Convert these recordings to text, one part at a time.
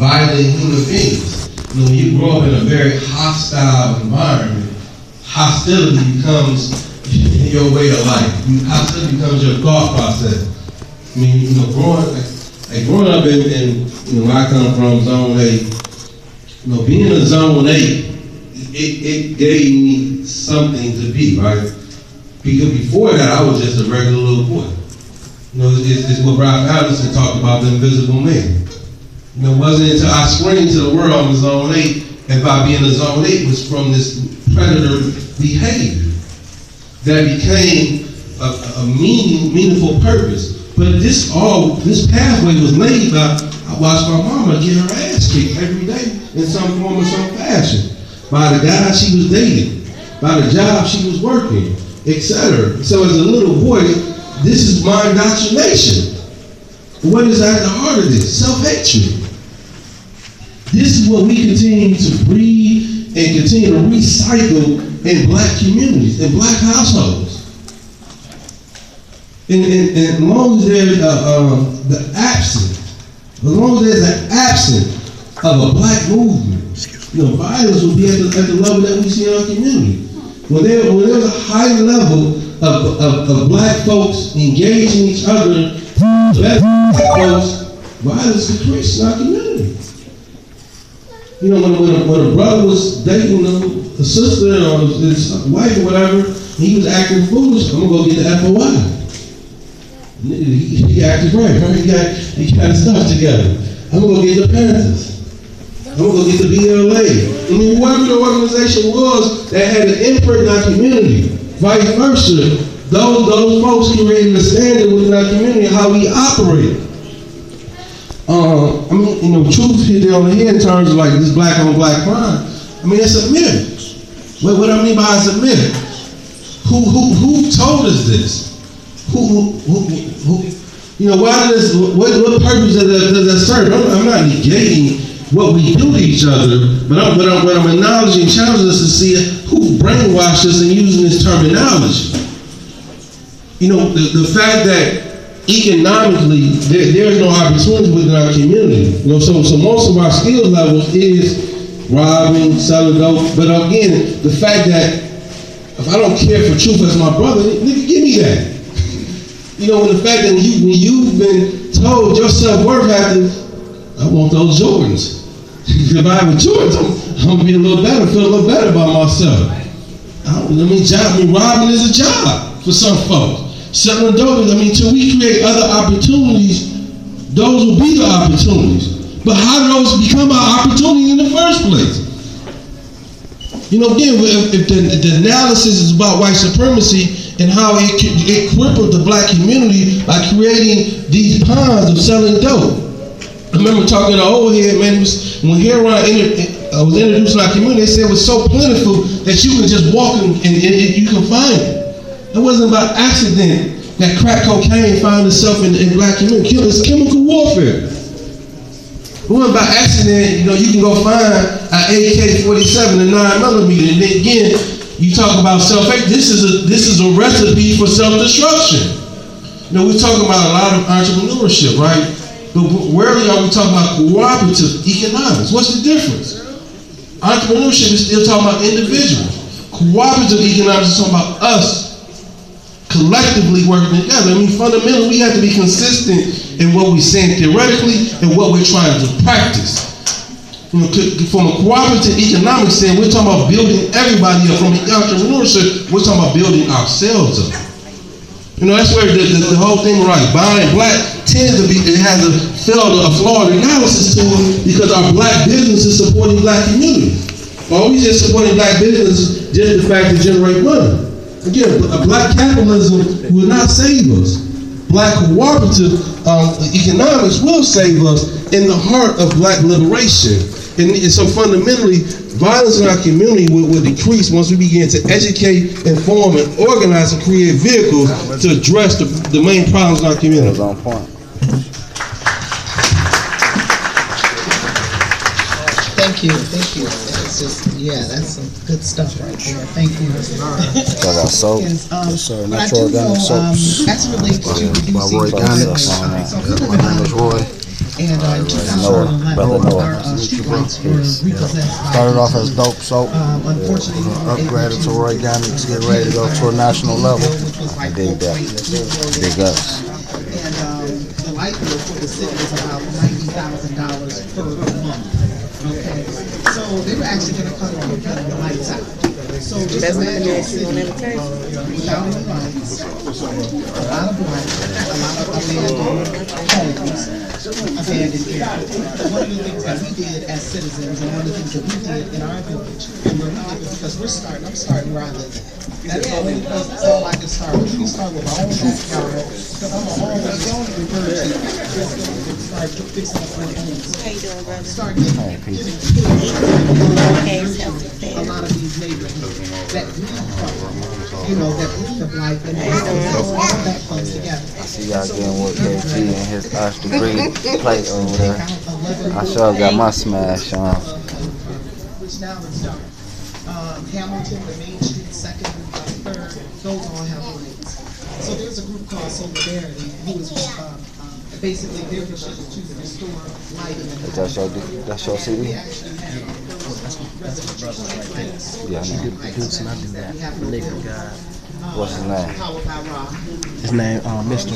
violent human beings. You know, when you grow up in a very hostile environment, hostility becomes your way of life. Hostility becomes your thought process. I mean, you know, growing up in you know, where I come from, Zone 8, you know, being in Zone 8, it gave me something to be, right? Because before that, I was just a regular little boy. You know, it's what Ralph Allison talked about, the invisible man. You know, it wasn't until I screamed to the world in Zone 8, and by being in Zone 8 was from this predator behavior that became a meaningful purpose. But this pathway was laid by, I watched my mama get her ass kicked every day in some form or some fashion. By the guy she was dating, by the job she was working, etc. So as a little boy, this is my indoctrination. What is at the heart of this? Self-hatred. This is what we continue to breed and continue to recycle in black communities, in black households. And as long as there's as long as there's an absence of a black movement, you know, violence will be at the level that we see in our community. When there's a high level of black folks engaging each other, black folks, violence increases in our community. You know, when a brother was dating a sister or his wife or whatever, and he was acting foolish, I'm gonna go get the FOI. He acted right? He got his stuff together. I'm gonna go get the Panthers. I'm gonna go get the BLA. I mean, whoever the organization was that had an imprint in our community, vice versa, those folks created a standard within our community how we operate. I mean, you know, truth hit it on the head in terms of like this black on black crime. I mean, it's a myth. What I mean by it's a myth. Who told us this? Who you know, why does what purpose does that serve? I'm not negating what we do to each other, but I'm acknowledging, challenging us to see who brainwashed us and using this terminology. You know, the fact that economically there's no opportunity within our community. You know, so most of our skill levels is robbing, selling dope. But again, the fact that if I don't care for truth as my brother, nigga, give me that. You know, when the fact that when you've been told your self-worth I want those Jordans. If I have a Jordans, I'm gonna be a little better, feel a little better about myself. Robbing is a job for some folks. Selling dope, till we create other opportunities, those will be the opportunities. But how do those become our opportunity in the first place? You know, again, if the analysis is about white supremacy and how it crippled the black community by creating these ponds of selling dope. I remember talking to an old head, man, when heroin was introduced in our community, they said it was so plentiful that you can just walk and you can find it. It wasn't about accident that crack cocaine found itself in black community. It's chemical warfare. It wasn't by accident, you know, you can go find an AK-47 and 9mm, and then again, you talk about self-hate. This is a recipe for self-destruction. You know, we're talking about a lot of entrepreneurship, right? But rarely are we talking about cooperative economics. What's the difference? Entrepreneurship is still talking about individuals. Cooperative economics is talking about us collectively working together. Fundamentally, we have to be consistent in what we're saying theoretically and what we're trying to practice. You know, from a cooperative economics standpoint, we're talking about building everybody up. From entrepreneurship, we're talking about building ourselves up. You know, that's where the whole thing, right? Buying black tends to be, it has a flawed analysis to it because our black business is supporting black communities. Or we just supporting black business just the fact to generate money. Again, black capitalism will not save us. Black cooperative economics will save us in the heart of black liberation. And so fundamentally, violence in our community will decrease once we begin to educate, inform, and organize and create vehicles to address the main problems in our community. On point. Thank you. That's just, that's some good stuff right there. Thank you. Talk about soap. Yes, sir, but I natural do know, organic soaps. as it relates to reducing Organics. violence, My name is Roy. and Brother Noah. Our streetlights were repossessed by Started off as dope soap. unfortunately, Upgraded to organics, getting ready to go to a national level. I dig that. Big ups. And the light bill for the city was about $90,000 per month. Okay, so they were actually going to cut off the lights out. So just imagine a city without any lights, a lot of lights, a lot of abandoned homes, abandoned areas. One of the things that we did as citizens, and one of the things that we did in our village, and where we did it, because I'm starting where I live. That's the only place, that's all I can start with. We start with my own backyard, because I'm always refer to start fixing up my homes. How you doing, brother? Start getting a lot of these neighborhoods that breathe from, you know, that breathe of life, and all that comes together. I see y'all getting with KG and his arch degree plate over there. I sure got my smash on. Which now is done. Hamilton, the Main Street, 2nd, 3rd, those all have lights. So there's a group called Solidarity who is basically their mission is to restore lighting. That's your CD? Yeah, I know. Produce and I do that. Nigga God. What's his name? His name, Mr.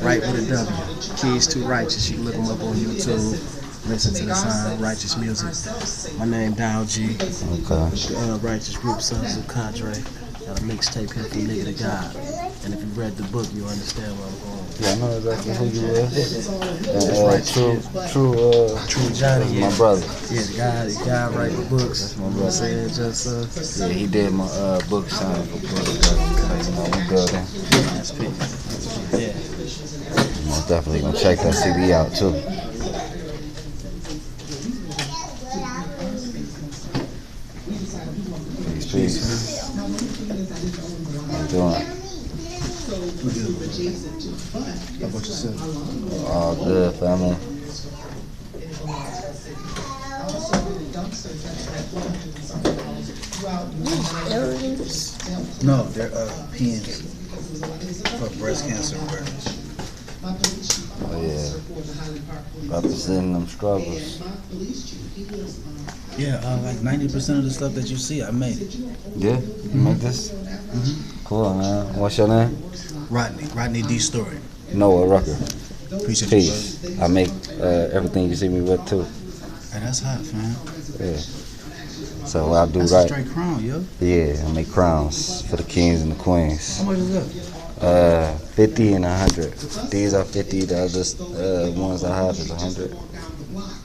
Right with a W. Keys to Righteous. You can look him up on YouTube. Listen to the song Righteous Music. My name Dow G. Okay. Righteous Group Sons of Cadre. Got a mixtape here from Nigga to God. And if you read the book, you understand where I'm going. Yeah, I know exactly who you is. True Johnny, my brother. Yeah, the guy writing the books. That's my brother. Saying just Yeah, he did my book signing for Brother. You know, we building. That's peace. Yeah. Most definitely gonna check that CD out too. Peace. How you doing? How about yourself? All good, family. No, they're pens for breast cancer awareness. Oh yeah, representing them struggles. Yeah, like 90% of the stuff that you see, I made it. Yeah, you make this? Cool, man. What's your name? Rodney D. Story. Noah Rucker. Appreciate you, Peace. brother. I make everything you see me with too. Hey, that's hot, man. Yeah. So I do That's a right. straight crown, yo. Yeah, I make crowns for the kings and the queens. How much is that? 50 and 100. These are 50. The other ones I have is 100.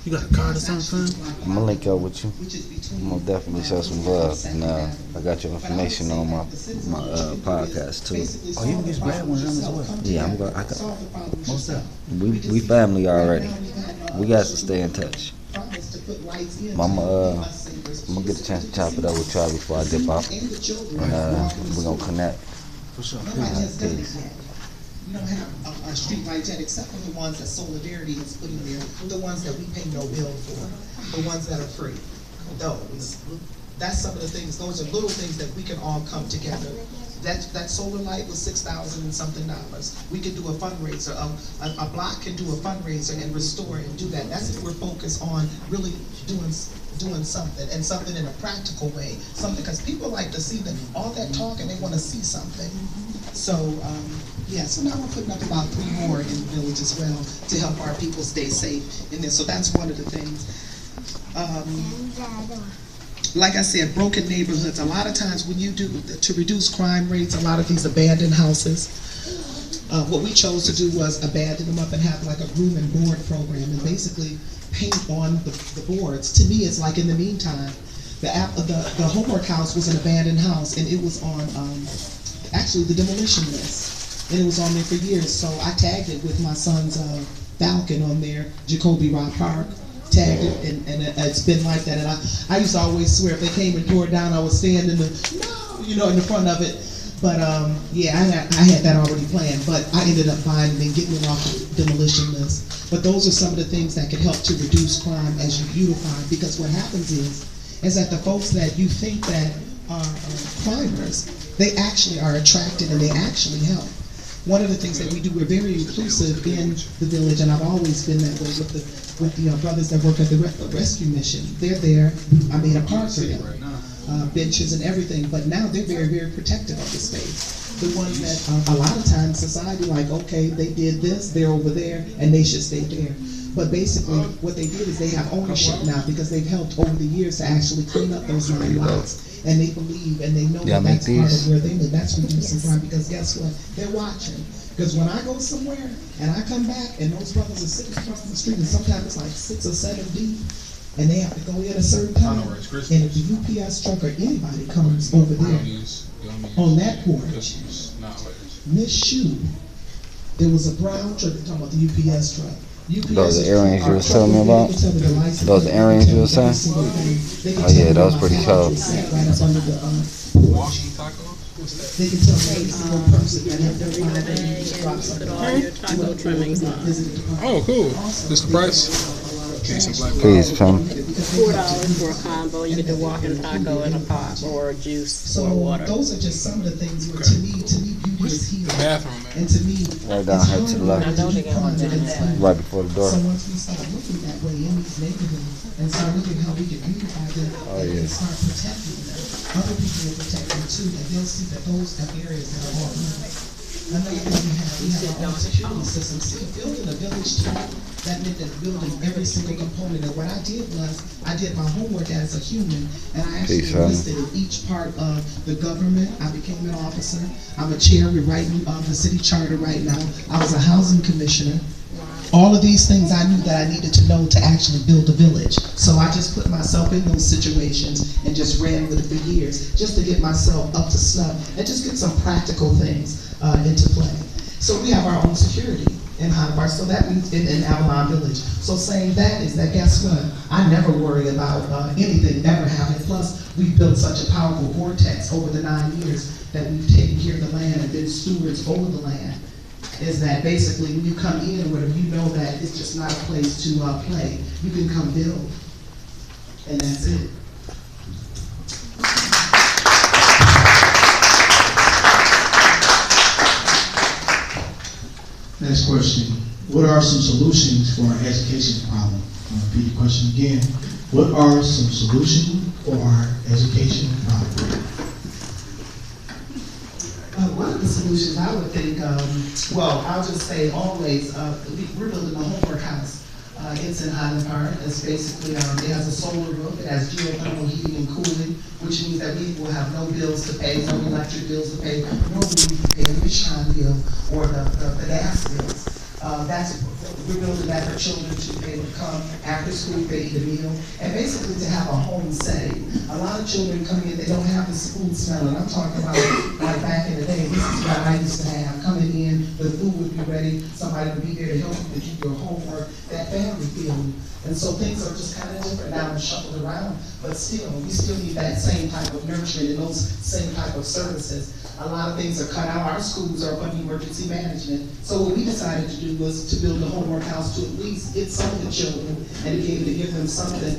You got a card or something, fam? I'm gonna link up with you. I'm gonna definitely show some love. And I got your information on my podcast too. Oh, you can get grab one of them as well. Yeah, Most of we family already. We got to stay in touch. Mama, I'm gonna get a chance to chop it up with Charlie before I dip out, and we're gonna connect. For sure. Peace. You don't have street lights yet, except for the ones that Solidarity is putting there, the ones that we pay no bill for, the ones that are free. Those. That's some of the things, those are little things that we can all come together. That solar light was $6,000 and something. We could do a fundraiser. A block can do a fundraiser and restore and do that. That's if we're focused on really doing something, and something in a practical way. Something, because people like to see all that talk and they want to see something. So, yeah, so now we're putting up about 3 more in the village as well to help our people stay safe in this. So that's one of the things. Like I said, broken neighborhoods. A lot of times when you do, to reduce crime rates, a lot of these abandoned houses, what we chose to do was abandon them up and have like a room and board program and basically paint on the boards. To me, it's like in the meantime, the homework house was an abandoned house, and it was on actually the demolition list, and it was on there for years. So I tagged it with my son's Falcon on there, Jacoby Rock Park. Tagged it, and it's been like that. And I used to always swear if they came and tore it down, I would stand in the in front of it. But yeah, I had that already planned. But I ended up buying it and getting it off the demolition list. But those are some of the things that can help to reduce crime as you beautify. Because what happens is that the folks that you think that are crimers, they actually are attracted and they actually help. One of the things that we do, we're very inclusive in the village, and I've always been that way with the with the brothers that work at the rescue mission. They're there. I made a park for them, benches and everything. But now they're very, very protective of the space. The ones that a lot of times society like, okay, they did this, they're over there, and they should stay there. But basically, what they did is they have ownership now because they've helped over the years to actually clean up those 9 lots. And they believe and they know that that's part of where they live. That's reducing crime because guess what? They're watching. Because when I go somewhere and I come back and those brothers are sitting across the street and sometimes it's like 6 or 7 deep and they have to go in a certain time. And if the UPS truck or anybody comes over there on that porch, Miss Shoe, there was a brown truck, talking about the UPS truck. Those earrings you was telling me about? Those earrings you was saying? Oh yeah, that was pretty cool. They can tell me every single person that have their Oh, cool. This the price? Please, come. $4 for a combo. You get the walking taco and a pop or a juice or water. Those are just some of the things where to me, beauty is healing. Bathroom, man. And to me, Right down here to the left. Right before the door. so once we start looking that way in these neighborhoods and start looking how we can beautify them and start protecting them, other people will protect them too, and they'll see that those are areas that are all moving. Another thing we have our own security system. See, building a village too, that meant that building every single component. And what I did was, I did my homework as a human, and I actually listed in each part of the government. I became an officer. I'm a chair rewriting the city charter right now. I was a housing commissioner. All of these things I knew that I needed to know to actually build a village. So I just put myself in those situations and just ran with it for years, just to get myself up to snuff and just get some practical things into play. So we have our own security in Hyde Park, so that means in Avalon Village. So saying that is that, guess what? I never worry about anything ever happening. Plus, we've built such a powerful vortex over the 9 years that we've taken care of the land and been stewards over the land. Is that basically when you come in or whatever, you know that it's just not a place to play. You can come build, and that's it. Next question. What are some solutions for our education problem? I'll repeat the question again. What are some solutions for our education problem? One of the solutions I would think, well, I'll just say always, we're building a homework house. It's in Highland Park. It's basically, it has a solar roof, it has geothermal heating and cooling, which means that we will have no bills to pay, no electric bills to pay, no will we pay the shine bill or the gas bills. We're building that for children to be able to come after school, they eat a meal, and basically to have a home setting. A lot of children come in, they don't have the food smelling. I'm talking about like back in the day, this is what I used to have. Coming in, the food would be ready, somebody would be there to help you to do your homework, that family feeling. And so things are just kind of different now and shuffled around, but still, we still need that same type of nurturing and those same type of services. A lot of things are cut out. Our schools are under emergency management. So what we decided to do was to build a homework house to at least get some of the children and be able to give them something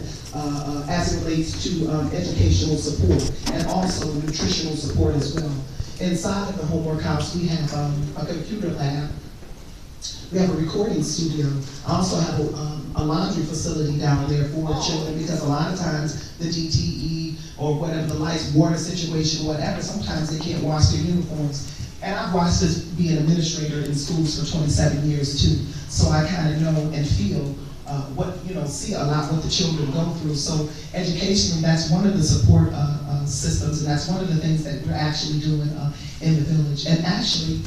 as it relates to educational support and also nutritional support as well. Inside of the homework house, we have a computer lab. We have a recording studio. I also have a laundry facility down there for children because a lot of times the DTE or whatever the lights, water situation, whatever, sometimes they can't wash their uniforms. And I've watched this being an administrator in schools for 27 years too. So I kind of know and feel see a lot what the children go through. So educationally, that's one of the support systems, and that's one of the things that we're actually doing in the village. And actually,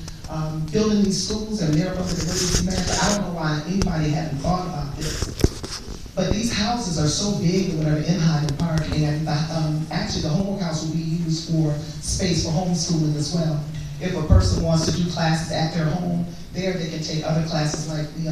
building these schools and they're up to the emergency management, I don't know why anybody hadn't thought about this. But these houses are so big and whatever in Highland Park, and actually the homework house will be used for space for homeschooling as well. If a person wants to do classes at their home, there they can take other classes like the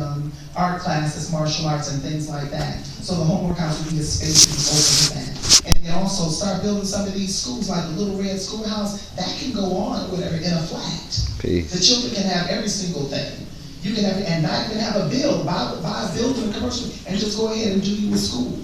art classes, martial arts, and things like that. So the homework house will be a space to be open to that. And then also start building some of these schools, like the Little Red Schoolhouse, that can go on, whatever, in a flat. Peace. The children can have every single thing. You can have, and not even have a bill, buy a bill to a commercial, and just go ahead and do you a school.